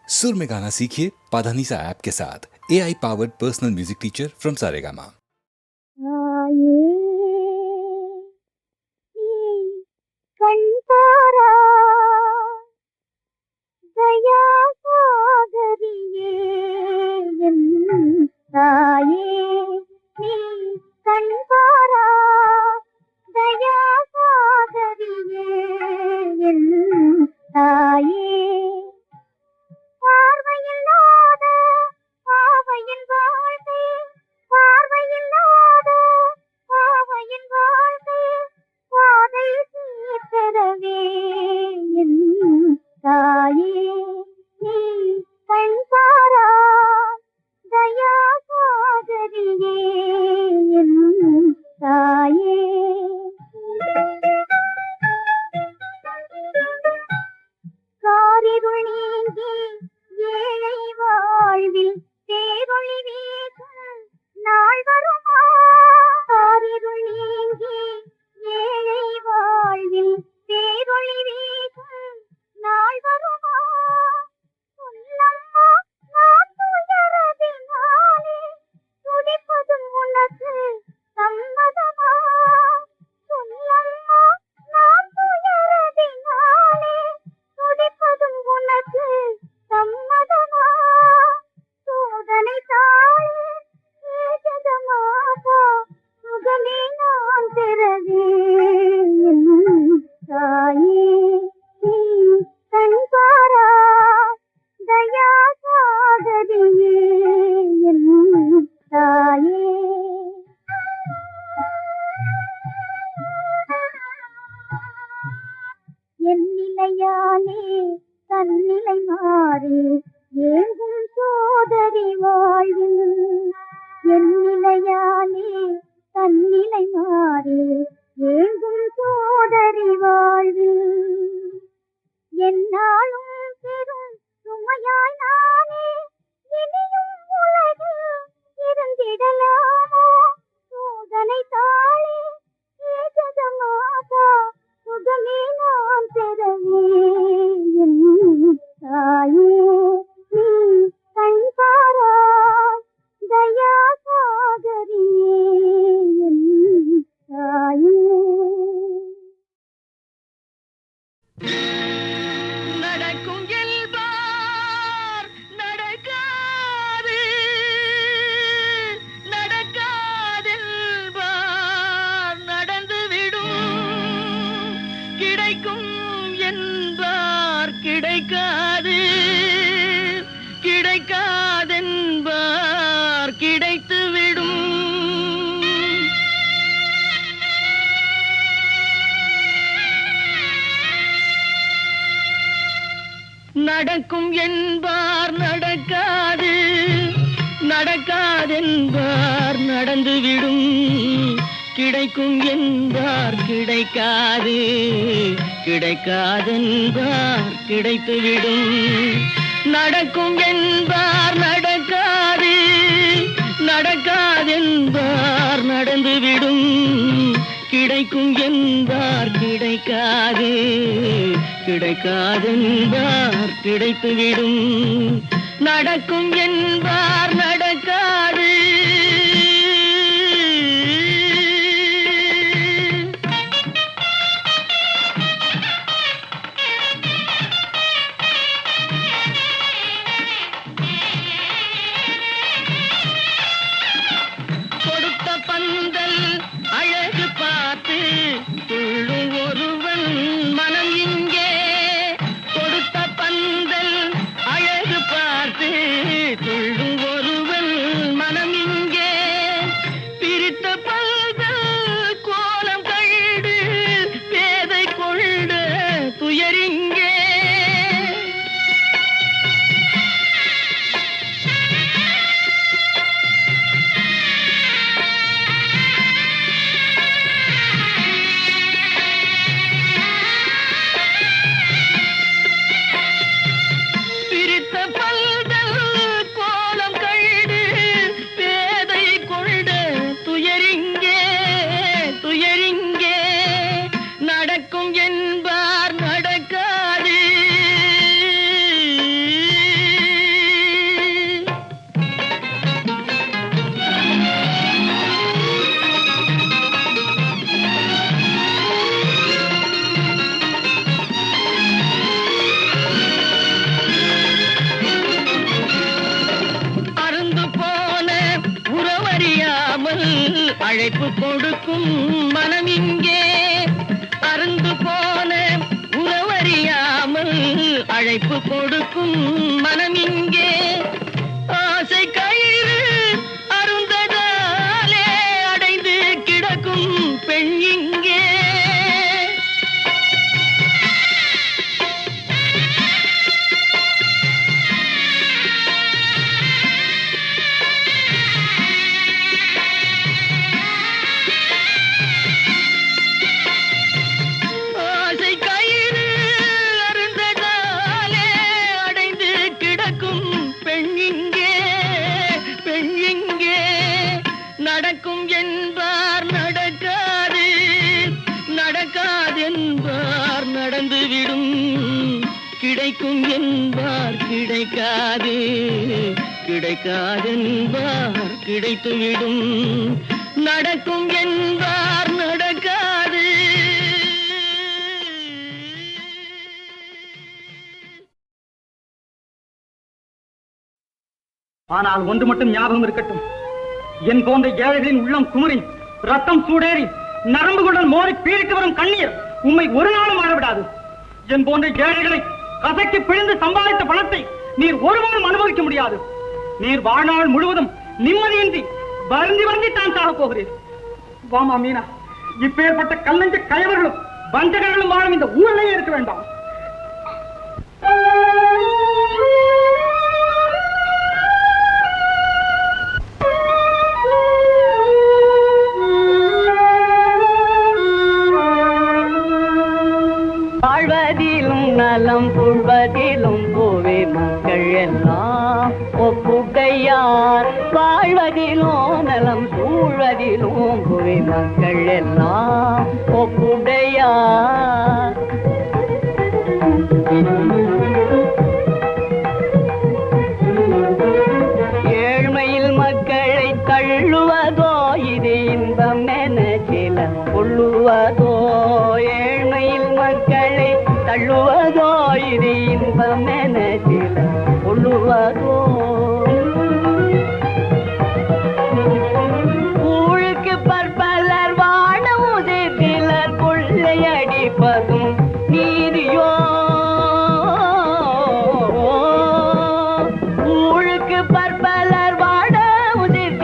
सुर में गाना सीखिए पाधानीसा ऐप के साथ। AI powered personal music teacher from Saregama. நடக்கும் என்பார் நடக்காது, நடக்காதென்பார் நடந்துவிடும். கிடைக்கும் என்பார் கிடைக்காது, கிடைக்காதென்பார் கிடைத்துவிடும். நடக்கும் என்பார் நடக்காது, நடக்காதென்பார் நடந்துவிடும். கிடைக்கும் என்பார் கிடைக்காது, கிடைக்காதென்பார் கிடைத்துவிடும். நடக்கும் என்பார் நடக்காது. கொடுத்த பந்தல் அழகு பார்த்து துள்ளும் ஒருவன் மனம் இங்கே. கொடுத்த பந்தல் அழகு பார்த்து துள்ளும் ஒருவன் மனம் இங்கே. பிரித்த பந்தல் கோலம் கண்டு பேதை கொண்ட துயரிங்கே. நடக்கும் என்பார் நடக்காது. அழைப்பு கொடுக்கும் மனம் இங்கே அருந்து போன உறவறியாமல் அழைப்பு கொடுக்கும் மனம் இங்கே ஆசை கயிறு அருந்ததாலே அடைந்து கிடக்கும் பெண் இங்கே ஆசை கயிறு அருந்ததாலே அடைந்து கிடக்கும் பெண் இங்கே பெண் இங்கே நடக்கும் என்பார் நடக்காது நடக்காது என்பார் நடந்துவிடும் கிடைக்கும் என்பார் கிடைக்காது கிடைக்காதென்பார் கிடைத்துவிடும் நடக்கும் என்பார் நடக்காது. ஆனால் ஒன்று மட்டும் ஞாபகம் இருக்கட்டும், என் போன்ற ஏழைகளின் உள்ளம் குமரி ரத்தம் சூடேறி நரம்புகளுடன் மோதி பீடித்து வரும் கண்ணீர் உம்மை ஒரு நாளும் வாழவிடாது. என் போன்ற ஏழைகளை கசக்கி பிழிந்து சம்பாதித்த பணத்தை நீர் ஒருவரும் அனுபவிக்க முடியாது. நீர் வாழ்நாள் முழுவதும் நிம்மதியின்றி வருந்தி வருந்தி தான் சாக போகிறீர். வாமா மீனா, இப்பேற்பட்ட கல்லஞ்ச கயவர்களும் வஞ்சகர்களும் வாழும் இந்த ஊரிலேயே இருக்க வேண்டாம். வாழ்வதிலும் நலம் புழ்வதிலும் பூவே மக்கள் எல்லாம் ஒப்புகையார் வாழ்வதிலும் நலம் சூழ்வதிலும் பூவே மக்கள் எல்லாம் ஒப்புகையார். ஏழ்மையில் மக்களை தள்ளுவதோ இது இன்பம் என சில கொள்ளுவதோ, ஏழ்மையில் மக்களை தள்ளுவதோ இது இன்பம் என சில கொள்ளுவதோ. ஊழுக்கு பற்பலர் வாழ உதிர் கொள்ளையடிப்பதும் நீதியோ, ஊழுக்கு பற்பலர் வாழ உதிர்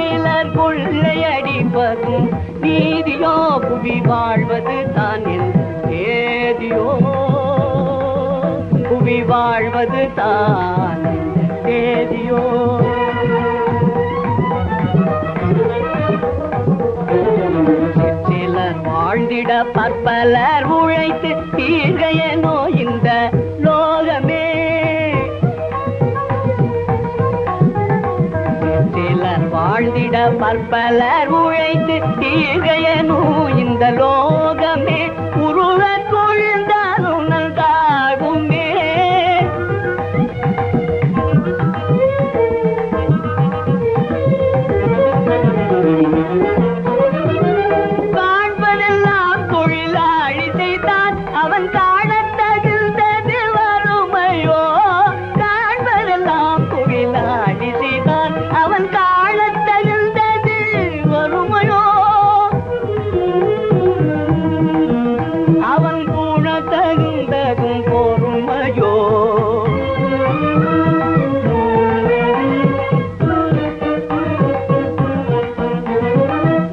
கொள்ளையடிப்பதும் நீதியோ, புவி வாழ்வது தான் ஏதியோ, புவி வாழ்வது தான் ஏதியோ. சிலர் வாழ்ந்திட பற்பலர் உழைத்து தீர்கையனோ இந்த லோகமே, சிலர் வாழ்ந்திட பற்பலர் உழைத்து தீர்கையனோ இந்த லோகமே, உருவ கொழுந்தாலும் நல்காகுமே. காண்பதெல்லாம் தொழிலாளி செய்தான் அவன் காணத்தகுந்தது வறுமையோ, காண்பதெல்லாம் தொழிலாளி செய்தான் அவன் காணத்தகுந்தது வறுமையோ, அவன் கூணத்தகுந்ததும் பொறுமையோ.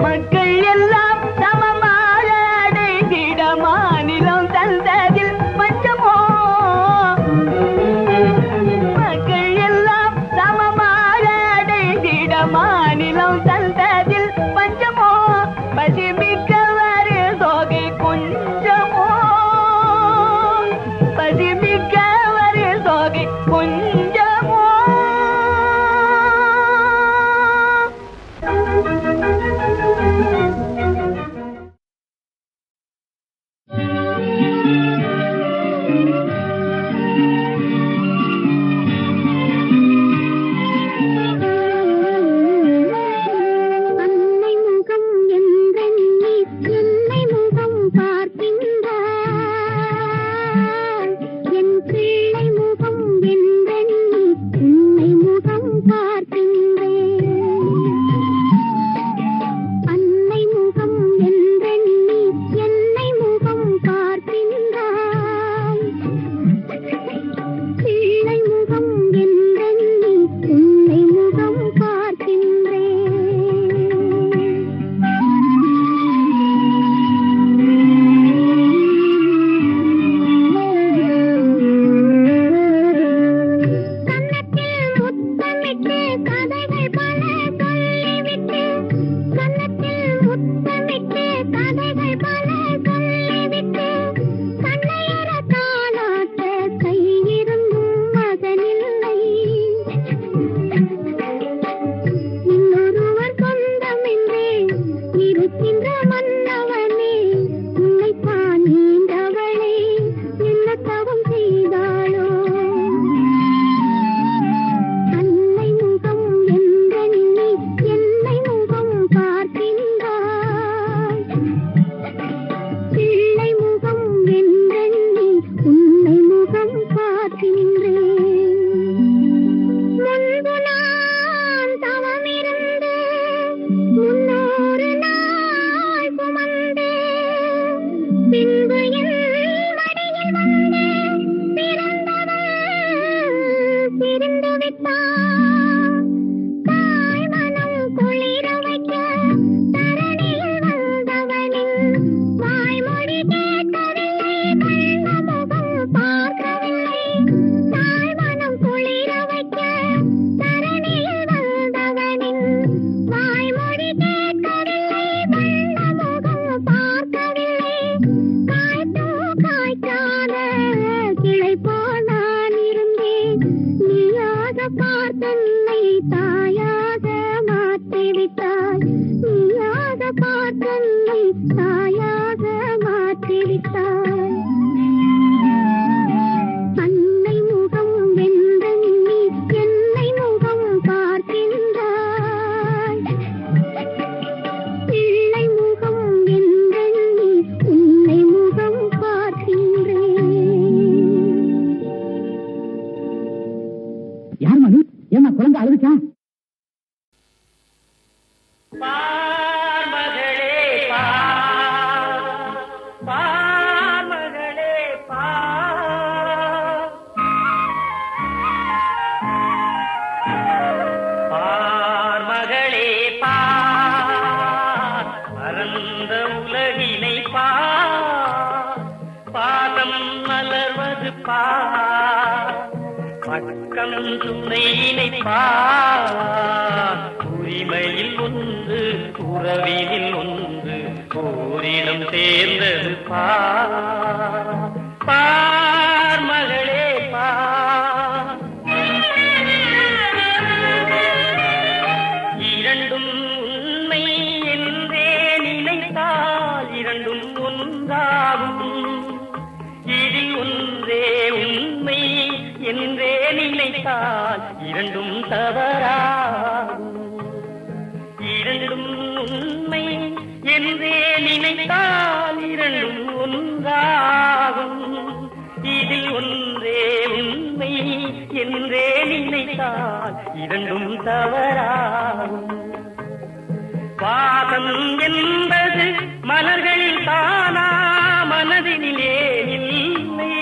மக்கள் எல்லாம் சமமாக அடைந்திட மாநிலம் தந்ததில் பஞ்சமோ, மக்கள் எல்லாம் சமமாக அடைந்திட மாநிலம் தந்ததில் பஞ்சமோ, பசிமிக்கவர் தொகை கொஞ்சமோ, பசிமிக்கவர் தொகை கொஞ்சமோ. அன்னை முகம் என்றெண்ணி என்னை முகம் பார்க்கின்றார், என் பிள்ளை முகம் என்றெண்ணி வந்து விட்டான். தாய் மனம் குளிர வைக்க தரணியில் வந்தவனின் வாய்மொழி கேட்கவில்லை, கண்ண முகம் பார்க்கவில்லை. தாய் மனம் குளிர வைக்க தரணியில் வந்தவனின் வாய்மொழி கேட்கவில்லை, கண்ண முகம் பார்க்கவில்லை. காய்த்தும் காய்க்காத கிளை போல் நான் இருந்தேன். நீயாக பார்த்தன்னை தாயாக மாற்றிவிட்டாய். நீயாக பார்த்தன்னை தாயாக மாற்றிவிட்டாய். அன்னை முகம் வென்றெண்ணி என்னை முகம் பார்க்கின்றாய். பிள்ளை முகம் வென்றெண்ணி உன்னை முகம் பார்க்கின்றேன். யார் மணி? ஏமா குழந்தை அழுதுச்சா? பார்மகளே பார்மகளே பார்மகளே பரந்த உலகினை பாதம் மலர்வது பக்கம் துணையினை உரிமையில் ஒன்று உறவினில் ஒன்று ஓரிடம் சேர்ந்தது பார்மகளே இரண்டும் உண்மை என்றே நினைத்தால் இரண்டும் ஒன்றாகும். இதில் ஒன்றே உண்மை என்றே நினைத்தால் இரண்டும் தவறாகும். இரண்டும் உண்மை என்றே நினைத்தால் இரண்டும் ஒன்றாகும். இதில் ஒன்றே உண்மை என்றே நினைத்தால் இரண்டும் தவறாகும். பாதம் என்பது மலர்களில் தானா மனதினிலே இல்லை.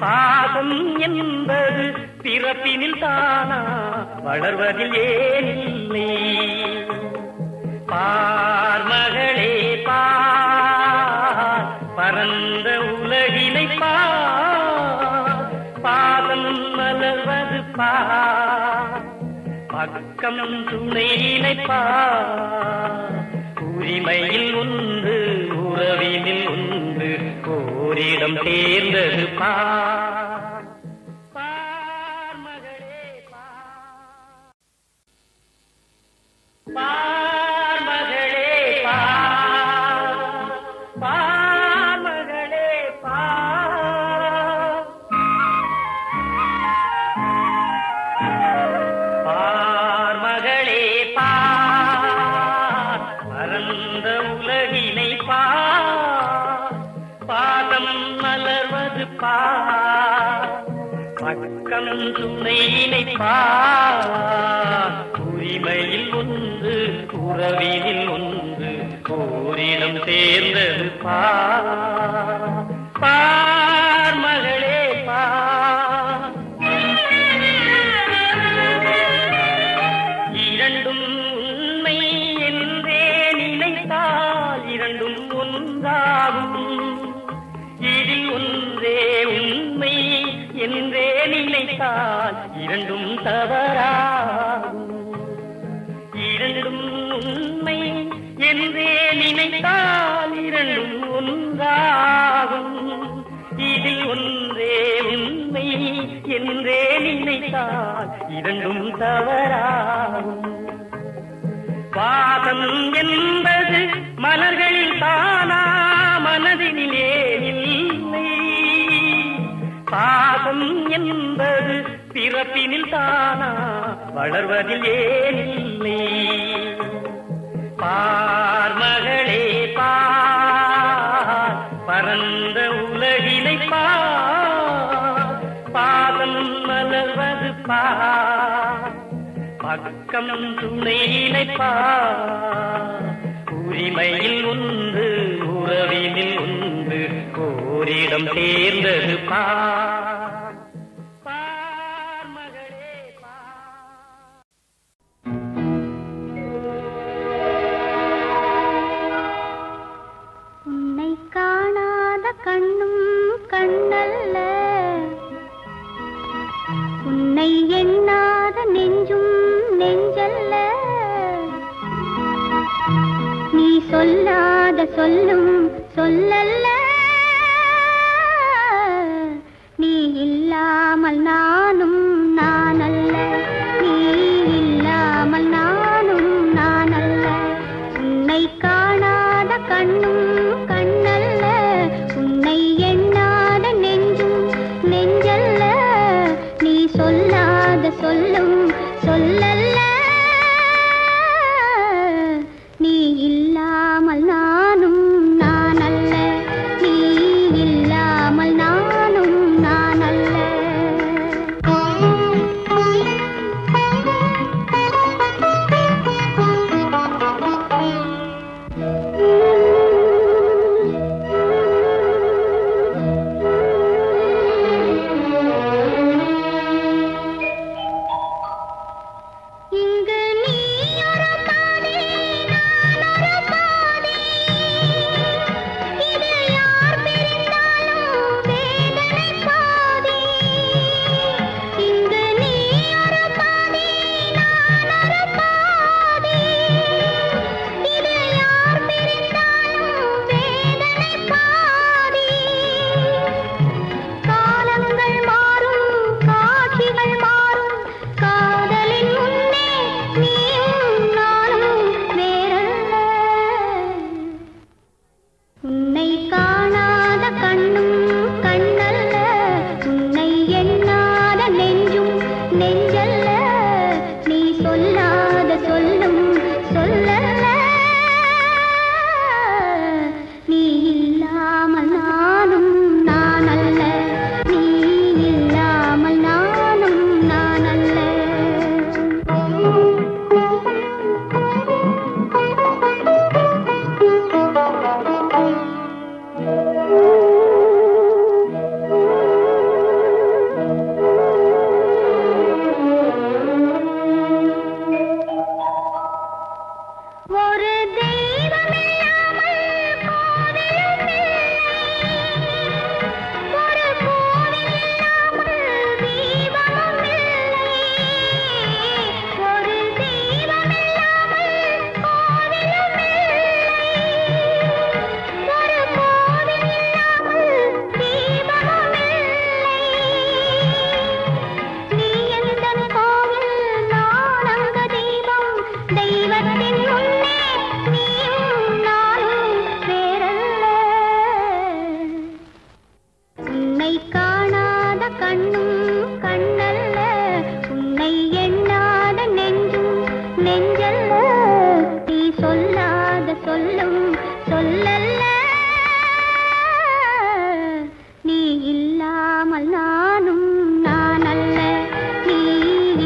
பாதம் என்பது பிறப்பினில் தானா வளர்வதில் ஏன் இல்லை. பார்மகளே பரந்த உலகினை பாதம் மலர்வது பக்கம் துணையினை உரிமையில் ஒன்று உறவினில் ஒன்று ஓரிடம் தேர்ந்தது பார்மகளே பார்மகளே பார்மகளே பார்மகளே பரந்த உலகினை பாதம் மலர்வது பக்கம் துணையினை உரிமையில் ஒன்று உறவினில் ஒன்று ஓரிடம் சேர்ந்தது பார்மகளே இரண்டும் உண்மை என்றே நினைத்தால் இரண்டும் ஒன்றாகும். இதில் ஒன்றே உண்மை என்றே நினைத்தால் இரண்டும் தவறாகும். இரண்டும் உண்மை என்றே நினைத்தால் இரண்டும் ஒன்றாகும். இதில் ஒன்றே உண்மை என்றே நினைத்தால் இரண்டும் தவறாகும். பாதம் என்பது மலர்களில் தானா மனதினிலே இல்லை. பாதம் என்பது பிறப்பினில் தானா வளர்வதில் ஏன் இல்லை. பார்மகளே பரந்த உலகினை பாதம் மலர்வது பக்கம் துணையினை உரிமையில் ஒன்று உறவினில் ஒன்று ஓரிடம் தேர்ந்தது பார்மகளே எண்ணாத நெஞ்சும் நெஞ்சல்ல, நீ சொல்லாத சொல்லும் சொல்லல்ல, நீ இல்லாமல் நானும் நானல்ல, நீ இல்லாமல் நானும் நானல்ல, உன்னை காணாத கண்ணும் கண்ணல்ல, உன்னை எண்ணாத நெஞ்சும் நெஞ்சல்ல, நீ சொல்லாத சொல்லும் சொல்லல்ல, நீ இல்லாமல் நானும் நானல்ல, நீ இல்லாமல் நானும் நானல்ல. இங்கு நீ ஒரு பாதி, நான் ஒரு பாதி, இது யார் பிரிந்தாலும் வேதனை பாதி. இங்கு நீ ஒரு பாதி, நான் ஒரு பாதி, இது யார் பிரிந்தாலும் வேதனை பாதி. காலங்கள் மாறும், காட்சிகள் மாறும், காதலின் முன்னே நீயும் நானும் வேறல்ல. உன்னை காணாத கண்ணும் கண்ணல்ல, உன்னை எண்ணாத நெஞ்சும் நெஞ்சல்ல, நீ சொல்லாத சொல்லும் சொல்லல்ல, நீ இல்லாமல் நானும் நானல்ல, நீ இல்லாமல் நானும் நானல்ல. ஒரு தெய்வமில்லாமல் கோவிலும் இல்லை, ஒரு கோவிலில்லாமல் தீபமும் இல்லை, ஒரு தெய்வமில்லாமல் கோவிலும் இல்லை, ஒரு கோவிலில்லாமல் தீபமும் இல்லை. நீ எந்தன் கோவில், நான் அங்க தெய்வம், தெய்வத்தின் முன்னே நீயும் நானும் வேறல்ல. உன்னை காணாத கண்ணும் கண்ணல்ல, உன்னை எண்ணாத நெஞ்சும் நெஞ்சல்ல, நீ சொல்லாத சொல்லும் சொல்லல்ல, நீ இல்லாமல் நானும் நானல்ல, நீ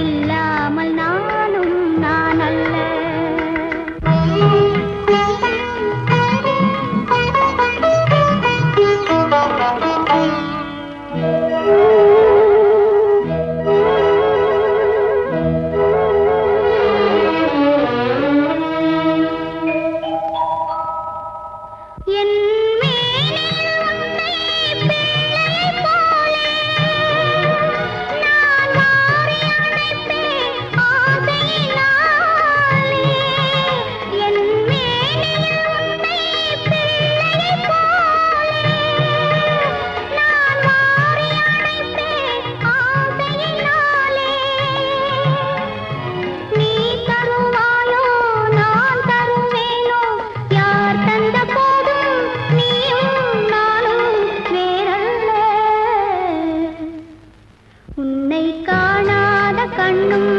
இல்லாமல் நானும் நானல்ல. என் மேனில் உன்னை பிள்ளையைப் போலே நான் வாரி அணைப்பேன் ஆசையினாலே. என் மேனில் உன்னை பிள்ளையைப் போலே நான் வாரி அணைப்பேன் ஆசையினாலே. நீ தருவாயோ நான் தருவேனோ, யார் தந்த போதும் நீயும் நானும் வேறல்ல. உன்னை காணாத கண்ணும்